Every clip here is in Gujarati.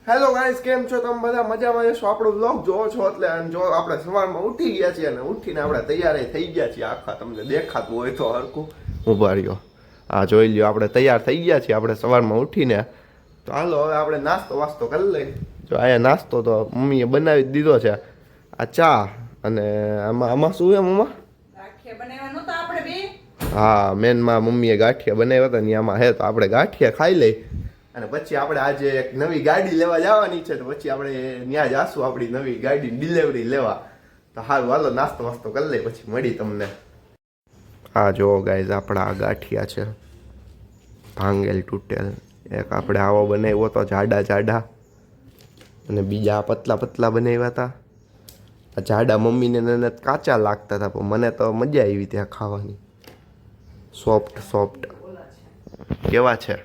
હેલો ગાઈસ, કેમ છો તમે બધા? મજામાં જશો? આપણો વ્લોગ જોવો છો એટલે જો આપણે સવારમાં ઉઠી ગયા છીએ અને ઉઠીને આપણે તૈયાર થઈ ગયા છીએ. આખા તમને દેખાતું હોય તો હરખું ઊભા રહ્યો. હા, જોઈ લ્યો, આપણે તૈયાર થઈ ગયા છીએ આપણે સવારમાં ઉઠીને. તો હાલો હવે આપણે નાસ્તો વાસ્તો કરી લઈએ. જો આયા નાસ્તો તો મમ્મીએ બનાવી દીધો છે. આ ચા અને આમાં શું છે મમ્મા? ગાંઠિયા બનાવવાનો તો આપણે બે. હા, મેનમાં મમ્મીએ ગાંઠિયા બનાવ્યા હતા ને આમાં હે તો આપણે ગાંઠિયા ખાઈ લઈ અને પછી આપણે આજે એક નવી ગાડી લેવા જવાની છે. તો પછી આપણે ત્યાં જાશું આપણી નવી ગાડી ડિલિવરી લેવા. તો હારું, હાલો નાસ્તો વાસ્તો કરી લઈએ પછી મળી તમને. આ જો ગાઈઝ, આપણા આ ગાંઠિયા છે ભાંગેલ તૂટેલ. એક આપણે આવો બનાવ્યો તો જાડા જાડા અને બીજા પતલા પતલા બનાવ્યા હતા. આ જાડા મમ્મીને નને કાચા લાગતા હતા પણ મને તો મજા આવી ત્યાં ખાવાની. સોફ્ટ સોફ્ટ કેવા છે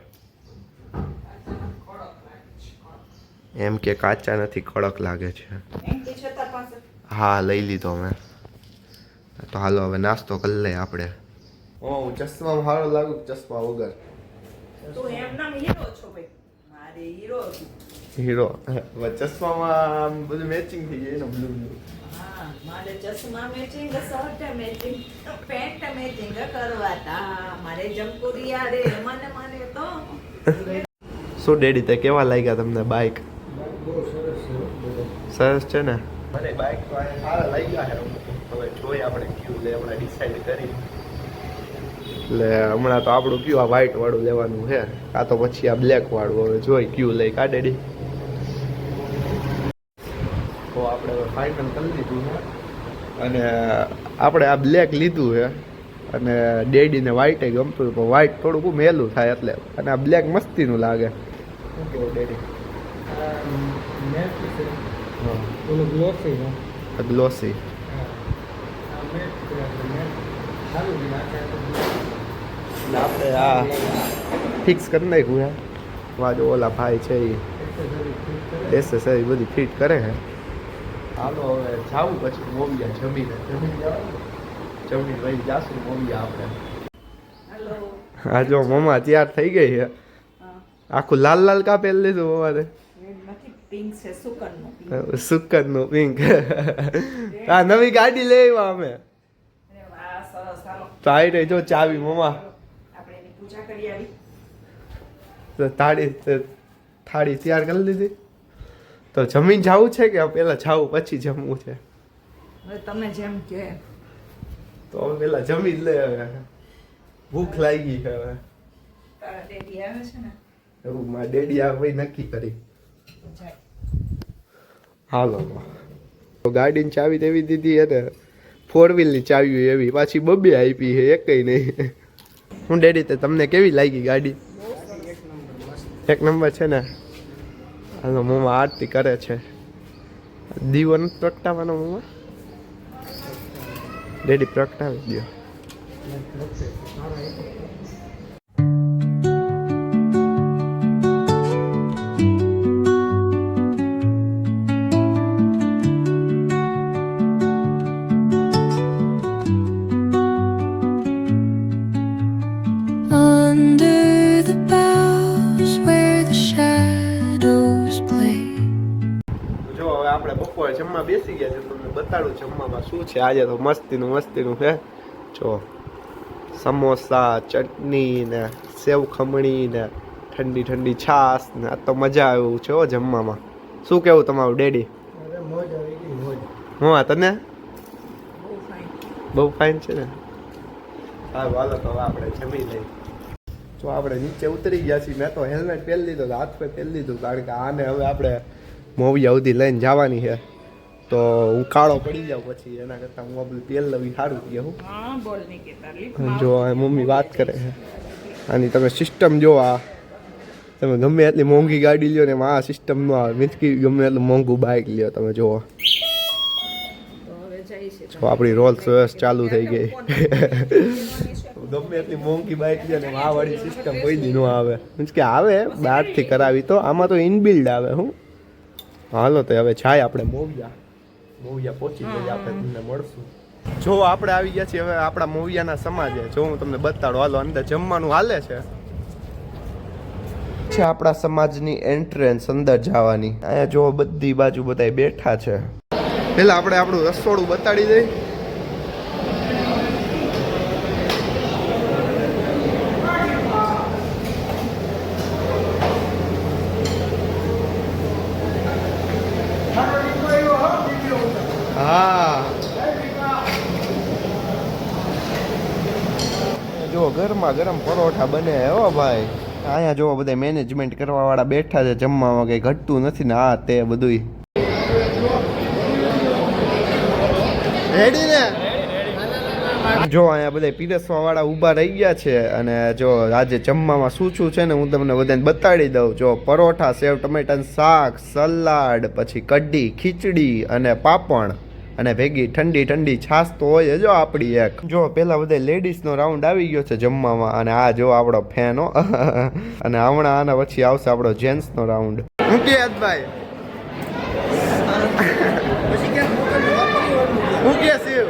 એમ કે કાચા નથી, કડક લાગે છે. હા, લઈ લીધો મેં. તો હાલો હવે નાસ્તો કરી લઈએ આપણે. હું ચશ્મામાં સારો લાગુ, ચશ્મા વગર? તું એમ નામ હીરો છો ભાઈ, મારે હીરો હીરો. ચશ્મામાં બધું મેચિંગ થઈ જાય ને, બ્લુ બ્લુ. હા, મારે ચશ્મા matching, shirt matching, pant matching કરવાતા. મારે જમકુરિયા રે મને તો. શું ડેડી, તે કેવા લાગ્યા તમને બાઇક? સરસ છે ને? મને બાઇક તો સારા લાગ્યા છે. હવે જોઈએ આપણે ક્યુ લે, હમણાં ડિસાઈડ કરી. એટલે હમણાં તો આપણું ક્યુ આ વ્હાઈટ વાળું લેવાનું છે, કાં તો પછી આ બ્લેક વાળું. હવે જોઈ ક્યુ લઈ કા ડેડી. તો આપણે હવે ફાઇનલ કરી લીધું છે અને આપણે આ બ્લેક લીધું છે અને ડેડીને વ્હાઈટ ગમતું પણ વ્હાઈટ થોડુંક મેલું થાય એટલે. અને આ બ્લેક મસ્તીનું લાગે. શું કેવું ડેડી? ગ્લોસી. આપણે આ ફિક્સ કરી નાખ્યું છે. મારો ઓલા ભાઈ છે એ એસેસરી બધી ફિટ કરે છે. હાલો હવે જાવું પછી મોવિયા જમીને ભાઈ જાશું મોવિયા આપણે. હેલો. હા, જો મમ્મા તૈયાર થઈ ગઈ છે. આખું લાલ લાલ કાપેલ લીધું મમ્માને. નથી, પિંક છે, સુકનનું પિંક. સુકનનું પિંક. આ નવી ગાડી લેવા અમે. અરે વાહ, સરસ. ચાલો તો આવી રહી જો ચાવી મમ્મા. આપણે એની પૂજા કરી આવી. તો થાળી તૈયાર કરી લીધી. તો જમીન જવું છે કે પેલા જાવું પછી જમવું છે? હવે તમે જેમ કે. તો હવે પેલા જમી જ લે. હવે ભૂખ લાગી છે. હવે તારા ડેડી આવે છે ને, એવું મારા ડેડી આ ભાઈ નક્કી કરી. જાય. હાલો, ગાડીની ચાવી દેવી દીધી અને 4 વ્હીલની ચાવી એવી પાછી બબે આપી છે, એકય નહીં. હું ડેડી, તે તમને કેવી લાગી ગાડી? એક નંબર છે ને? હાલો, મમ્મા આરતી કરે છે. દીવો નથી પ્રગટાવવાનો મમ્મા? ડેડી પ્રગટાવી દો. આપણે બપોરે જમવા બેસી ગયા છે. તમને બતાડું જમવામાં શું છે આજે. તો મસ્તીનું છે. જો સમોસા, ચટણી ને સેવ ખમણી ને ઠંડી ઠંડી છાશ ને. આ તો મજા આવ્યું છે હો જમવામાં. શું કેવું તમારું ડેડી? હું તને બહુ ફાઇન છે ને? સારું, હાલો તો હવે આપણે જમી લઈએ. જો આપણે નીચે ઉતરી ગયા છીએ. મેં તો હેલ્મેટ પહેરી લીધું, હાથ પે પહેરી લીધું, કારણ કે આને હવે આપણે મોવિયા સુધી લઈને જવાની છે. તો હું કાળો પડી જાઉં પછી એના કરતાં હું આપણું તેલ લવી સારું કહે. હું જો મમ્મી વાત કરે છે આની. તમે સિસ્ટમ જો, આ તમે ગમે એટલી મોંઘી ગાડી લ્યો ને એમાં આ સિસ્ટમ ન આવે. મીન્સ કે ગમે એટલું મોંઘું બાઇક લ્યો તમે જુઓ. જો આપણી રોલ્સ રોયસ ચાલુ થઈ ગઈ. ગમે એટલી મોંઘી બાઇક લ્યો ને આ વાળી સિસ્ટમ કોઈ દી ન આવે. મીન્સ કે આવે બહારથી કરાવી તો આમાં તો ઇનબિલ્ડ આવે. હું હાલો તો હવે જાય આપણે મોવિયા પહોંચી જઈએ. આપણે તમને મળશું. જો આપણે આવી ગયા છીએ હવે આપણા મોવિયાના સમાજે. જો હું તમને બતાડું. હાલો, અંદર જમવાનું હાલે છે. છે આપણા સમાજની એન્ટ્રન્સ અંદર જવાની. અહીંયા જો બધી બાજુ બધા બેઠા છે. પેલા આપણે આપણું રસોડું બતાડી દઈએ. હા જો ગરમા ગરમ પરોઠા બને હો ભાઈ. અહીંયા જો બધા મેનેજમેન્ટ કરવા વાળા બેઠા છે. જમવામાં કઈ ઘટતું નથી ને આ તે બધું રેડી ને. જો અહીંયા બધા પીરસવા વાળા ઊભા રહી ગયા છે અને જો આજે જમવામાં શું શું છે ને હું તમને બધાને બતાડી દઉં. જો પરોઠા, સેવ ટમેટાનું શાક, સલાડ, પછી કઢી, ખીચડી અને પાપડ અને ભેગી ઠંડી ઠંડી છાશ તો હોય જો આપણી એક. જો પેલા બધા લેડીઝનો રાઉન્ડ આવી ગયો છે જમવામાં અને આ જો આપણો ફેન હો. અને હમણાં આના પછી આવશે આપણો જેન્ટ્સનો રાઉન્ડ. હું કે ભાઈ હું કે શિવ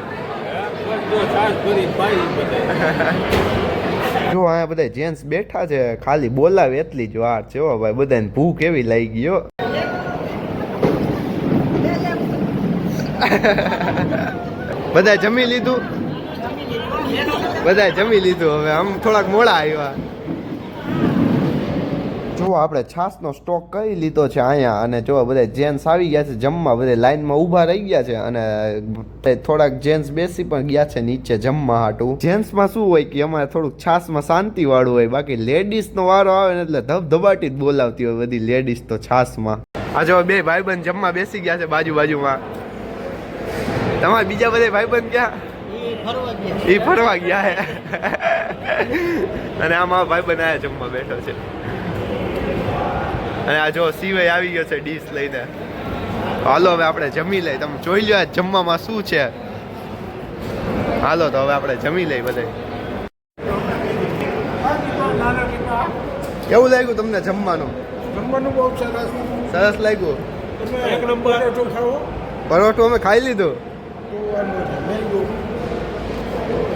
જો અહીંયા બધા જેન્ટ્સ બેઠા છે. ખાલી બોલાવે એટલી જ વાર છે હો ભાઈ. બધાને ભૂખ એવી લાગી ગયો. બધા જમી લીધું. બધા જમી લીધું. હવે આમ થોડાક મોડા આવ્યા. જો આપણે છાસનો સ્ટોક કરી લીધો છે અહીંયા અને જો બધા જેન્ટ્સ આવી ગયા છે જમવા. બધા લાઈનમાં ઊભા રહી ગયા છે અને થોડાક જેન્ટ્સ બેસી પણ ગયા છે નીચે જમવા હાટું. જેન્ટ્સમાં શું હોય કે અમારે થોડુંક છાસમાં શાંતિ વાળું હોય. બાકી લેડીઝનો વારો આવે ને એટલે ધબધબાટી જ બોલાવતી હોય બધી લેડીઝ તો છાસમાં. આ જો બે ભાઈબંધ જમવા બેસી ગયા છે બાજુમાં. તમારે બીજા બધા ભાઈબંધ ક્યાં? એ ફરવા ગયા હે. અને આમાં ભાઈબંધ આયા જમવા બેઠો છે. અને આ જો સિવાય આવી ગયો છે ડીશ લઈને. હાલો હવે આપણે જમી લઈએ. તમે જોઈ લો જમવામાં શું છે. હાલો તો હવે આપણે જમી લઈએ બધા. કેવું લાગ્યું તમને જમવાનું? જમવાનું બહુ સરસ. સરસ લાગ્યું. એક નંબર પરોઠો ખાવો. પરોઠું અમે ખાઈ લીધું.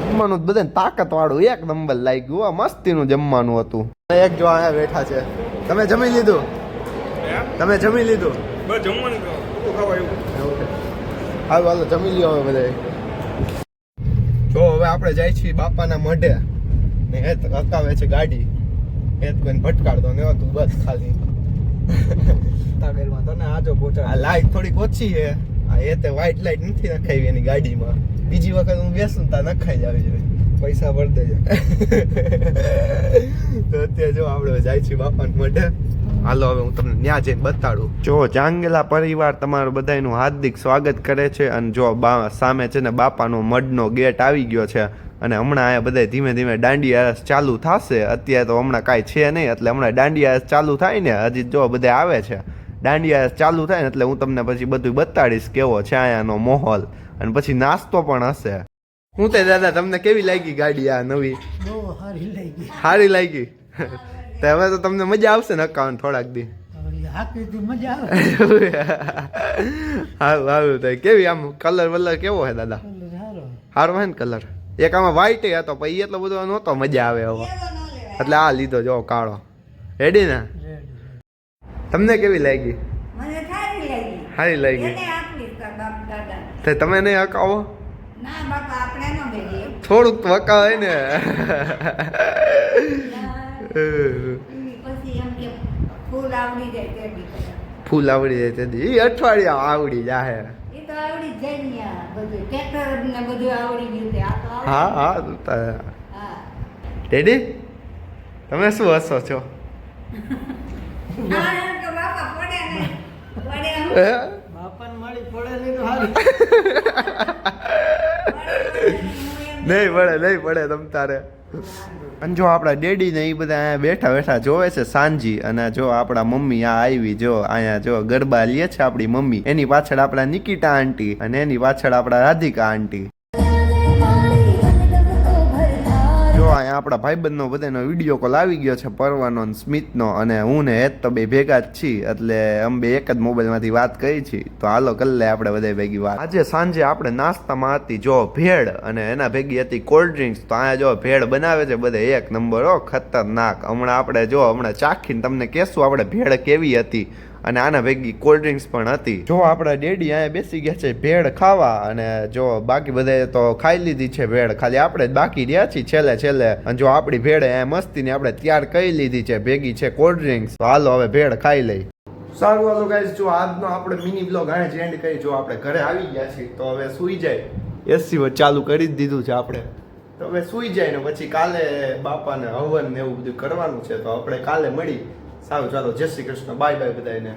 જમવાનું બધાને તાકાત વાળું એક નંબર લાગ્યું. મસ્તીનું જમવાનું હતું. એક જો અહીંયા બેઠા છે. તમે જમી લીધું? તમે જમી લીધું? બસ જમવાનું ખાવા એવું. હાલો હાલો જમી લ્યો હવે બધા. જો હવે આપણે જાય છીએ બાપાના મઢે ને એ હકાવે છે ગાડી. એ કોઈને ભટકાડતો ને તું બસ ખાલી તને આજો પહોંચા. આ લાઈટ થોડીક ઓછી છે. આ એ તે વ્હાઈટ લાઈટ નથી નખાવી એની ગાડીમાં. બીજી વખત હું બેસું તા નખાઈ જાવી જોઈએ. પૈસા ભર દેજો. તો અત્યારે જો આપણે જાય છીએ બાપાના મઢે. હાલો હવે હું તમને ત્યાં જઈને બતાડું. જો જાંગેલા પરિવાર તમારું બધાનું હાર્દિક સ્વાગત કરે છે. અને જો સામે છે ને બાપાનો મઢનો ગેટ આવી ગયો છે. અને હમણાં અહીંયા બધા ધીમે ધીમે દાંડિયા રસ ચાલુ થશે. અત્યારે તો હમણાં કાંઈ છે નહીં એટલે હમણાં દાંડિયા રસ ચાલુ થાય ને હજી જો બધા આવે છે. દાંડિયા રસ ચાલુ થાય ને એટલે હું તમને પછી બધું બતાડીશ કેવો છે અહીંયાનો માહોલ. અને પછી નાસ્તો પણ હશે. હું તે દાદા તમને કેવી લાગી ગાડી આ નવી? બહુ સારી લાગી. સારી લાગી. તો હવે તો તમને મજા આવશે ને અકાઉન્ટ થોડાક દી. હાકી મજા આવે. સારું સારું તો કેવી આમ કલર વલર કેવો છે દાદા? સારો છે ને કલર? એક આમાં વ્હાઈટ હતો પછી એટલો બધો નહોતો મજા આવે હવે એટલે આ લીધો જો કાળો. રેડી ને? તમને કેવી લાગી? મને સારી લાગી. સારી લાગી. એને આપીશ તાર બાપ દાદા. તો તમે નહીં હકાવો? ના બાપા આપણે ન બેહીએ. થોડુંક તો હકાવે ને. પછી એમ કે ફૂલ આવડી જાય તે બી. ફૂલ આવડી જાય તેથી એ અઠવાડિયા આવડી જાય. એ તો આવડી જ જાય ને આ બધું. ટ્રેક્ટર ને બધું આવડી ગયું છે. આ તો આવડી હા ગયું. હા. હા. રેડી? તમે શું હસો છો? ના, એમ કે બાપા પડે ને. પડે એમ. બાપાને મળી પડે નહીં તો સારું. નહીં પડે તમ તારે. અને જો આપણા ડેડી ને એ બધા અહીંયા બેઠા બેઠા જોવે છે સાંજી. અને જો આપણા મમ્મી આ આવી જો અહીંયા જો ગરબા લે છે આપણી મમ્મી. એની પાછળ આપણા નિકિતા આંટી અને એની પાછળ આપણા રાધિકા આંટી. જો અહીંયા આપણા ભાઈબંધનો બધાનો વિડીયો કોલ આવી ગયો છે, પરવાનો અને સ્મિતનો, અને હું ને હેત તો બે ભેગા જ છીએ, એટલે અમે બે એક જ મોબાઈલમાંથી વાત કરી છીએ. તો હાલો કરી લે આપણે બધા ભેગી વાત. આજે સાંજે આપણે નાસ્તામાં હતી જો ભેળ, અને એના ભેગી હતી કોલ્ડ ડ્રિંક્સ. તો અહીંયા જો ભેળ બનાવે છે બધા એક નંબર, ખતરનાક. હમણાં આપણે હમણાં ચાખીને તમને કહેશું આપણે ભેળ કેવી હતી, અને આના ભેગી કોલ્ડ ડ્રિંક્સ પણ હતી. જો આપણા ડેડી અહીંયા બેસી ગયા છે ભેળ ખાવા, અને જો બાકી બધાએ તો ખાઈ લીધી છે ભેળ, ખાલી આપણે જ બાકી રહ્યા છીએ છેલ્લે. અને જો આપણી ભેળ અહીંયા મસ્તીની આપણે તૈયાર કરી લીધી છે, ભેગી છે કોલ્ડ ડ્રિંક્સ. તો હાલો હવે ભેળ ખાઈ લઈ. સારું હાલો ગાઈસ, જો આજનો આપણે મિની બ્લોગ અહીંયા જ એન્ડ કરી. જો આપણે ઘરે આવી ગયા છીએ તો હવે સૂઈ જાય. એસી ચાલુ કરી જ દીધું છે આપણે, તો હવે સૂઈ જાય ને પછી કાલે બાપાને હવન ને એવું બધું કરવાનું છે, તો આપણે કાલે મળી. સારું ચાલો, જય શ્રી કૃષ્ણ, બાય બાય બધાને.